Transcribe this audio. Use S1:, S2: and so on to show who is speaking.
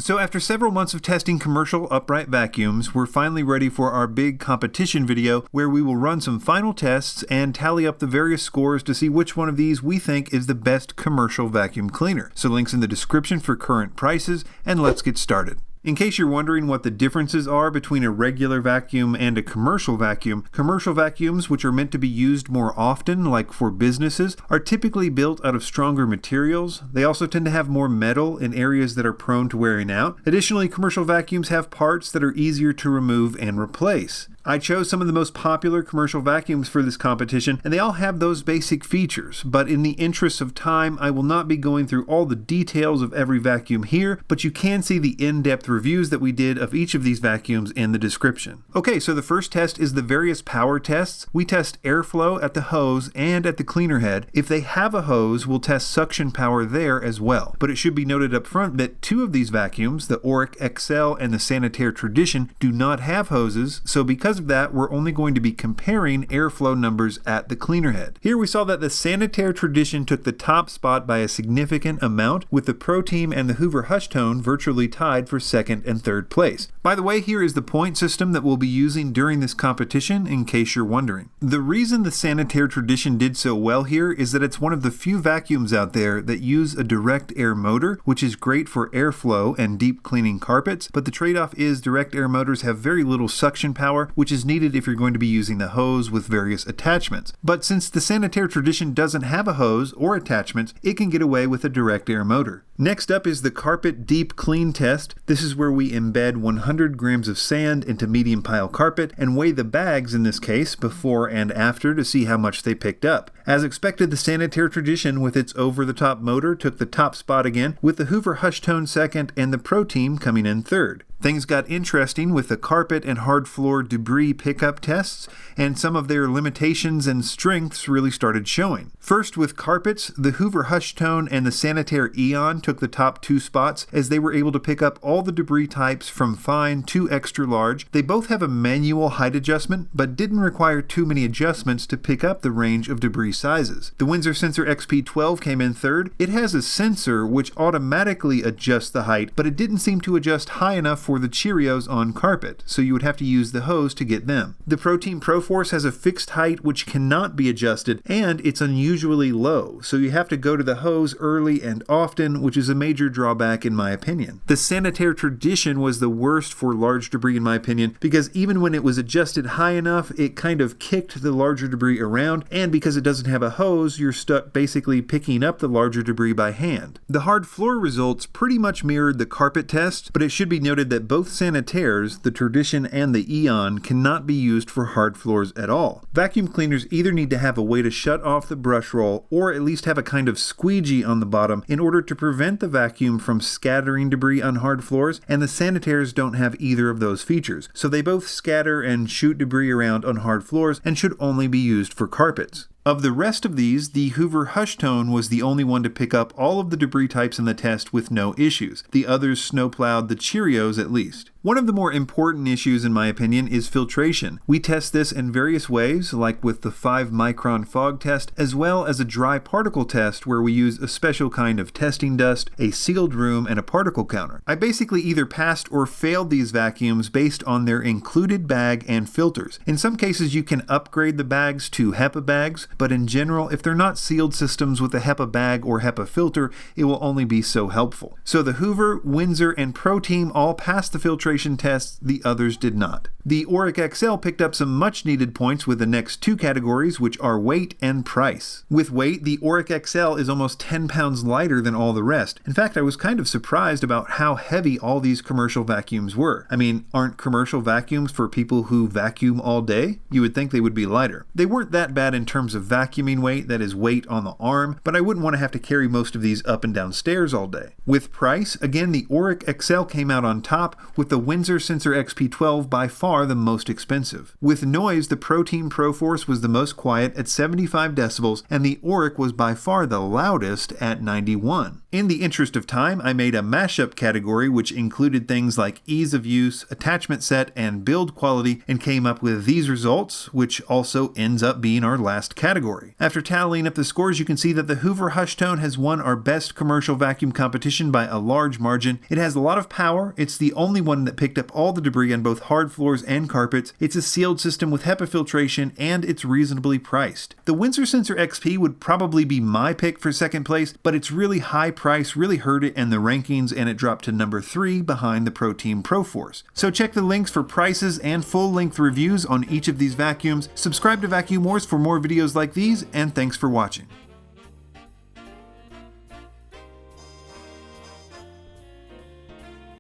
S1: So after several months of testing commercial upright vacuums, we're finally ready for our big competition video where we will run some final tests and tally up the various scores to see which one of these we think is the best commercial vacuum cleaner. So links in the description for current prices, and let's get started. In case you're wondering what the differences are between a regular vacuum and a commercial vacuums, which are meant to be used more often, like for businesses, are typically built out of stronger materials. They also tend to have more metal in areas that are prone to wearing out. Additionally, commercial vacuums have parts that are easier to remove and replace. I chose some of the most popular commercial vacuums for this competition, and they all have those basic features, but in the interest of time, I will not be going through all the details of every vacuum here, but you can see the in-depth reviews that we did of each of these vacuums in the description. Okay, so the first test is the various power tests. We test airflow at the hose and at the cleaner head. If they have a hose, we'll test suction power there as well. But it should be noted up front that two of these vacuums, the Auric XL and the Sanitaire Tradition, do not have hoses, so because of that, we're only going to be comparing airflow numbers at the cleaner head. Here we saw that the Sanitaire Tradition took the top spot by a significant amount, with the Pro Team and the Hoover Hush Tone virtually tied for second and third place. By the way, here is the point system that we'll be using during this competition, in case you're wondering. The reason the Sanitaire Tradition did so well here is that it's one of the few vacuums out there that use a direct air motor, which is great for airflow and deep cleaning carpets, but the trade-off is direct air motors have very little suction power, which is needed if you're going to be using the hose with various attachments. But since the Sanitaire Tradition doesn't have a hose or attachments, it can get away with a direct air motor. Next up is the carpet deep clean test. This is where we embed 100 grams of sand into medium pile carpet and weigh the bags in this case before and after to see how much they picked up. As expected, the Sanitaire Tradition with its over-the-top motor took the top spot again, with the Hoover Hush Tone second and the Pro Team coming in third. Things got interesting with the carpet and hard floor debris pickup tests, and some of their limitations and strengths really started showing. First, with carpets, the Hoover Hush Tone and the Sanitaire Eon took the top two spots as they were able to pick up all the debris types from fine to extra large. They both have a manual height adjustment, but didn't require too many adjustments to pick up the range of debris sizes. The Windsor Sensor XP12 came in third. It has a sensor which automatically adjusts the height, but it didn't seem to adjust high enough for the Cheerios on carpet, so you would have to use the hose to get them. The Pro Team Pro Force has a fixed height which cannot be adjusted, and it's unusually low, so you have to go to the hose early and often, which is a major drawback in my opinion. The Sanitaire Tradition was the worst for large debris in my opinion, because even when it was adjusted high enough, it kind of kicked the larger debris around, and because it doesn't have a hose, you're stuck basically picking up the larger debris by hand. The hard floor results pretty much mirrored the carpet test, but it should be noted that both Sanitaires, the Tradition and the Eon, cannot be used for hard floors at all. Vacuum cleaners either need to have a way to shut off the brush roll or at least have a kind of squeegee on the bottom in order to prevent the vacuum from scattering debris on hard floors, and the Sanitaires don't have either of those features, so they both scatter and shoot debris around on hard floors and should only be used for carpets. Of the rest of these, the Hoover Hush Tone was the only one to pick up all of the debris types in the test with no issues. The others snowplowed the Cheerios at least. One of the more important issues in my opinion is filtration. We test this in various ways, like with the 5-micron fog test, as well as a dry particle test where we use a special kind of testing dust, a sealed room, and a particle counter. I basically either passed or failed these vacuums based on their included bag and filters. In some cases you can upgrade the bags to HEPA bags, but in general, if they're not sealed systems with a HEPA bag or HEPA filter, it will only be so helpful. So the Hoover, Windsor, and Pro Team all passed the filtration tests, the others did not. The Auric XL picked up some much needed points with the next two categories, which are weight and price. With weight, the Auric XL is almost 10 pounds lighter than all the rest. In fact, I was kind of surprised about how heavy all these commercial vacuums were. I mean, aren't commercial vacuums for people who vacuum all day? You would think they would be lighter. They weren't that bad in terms of vacuuming weight, that is weight on the arm, but I wouldn't want to have to carry most of these up and down stairs all day. With price, again, the Auric XL came out on top, with the Windsor Sensor XP12 by far the most expensive. With noise, the ProTeam ProForce was the most quiet at 75 decibels, and the Auric was by far the loudest at 91. In the interest of time, I made a mashup category which included things like ease of use, attachment set, and build quality, and came up with these results, which also ends up being our last category. After tallying up the scores, you can see that the Hoover Hushtone has won our best commercial vacuum competition by a large margin. It has a lot of power, it's the only one that picked up all the debris on both hard floors and carpets, it's a sealed system with HEPA filtration, and it's reasonably priced. The Windsor Sensor XP would probably be my pick for second place, but its really high price really hurt it in the rankings, and it dropped to number 3 behind the ProTeam ProForce. So check the links for prices and full-length reviews on each of these vacuums. Subscribe to Vacuum Wars for more videos like these, and thanks for watching.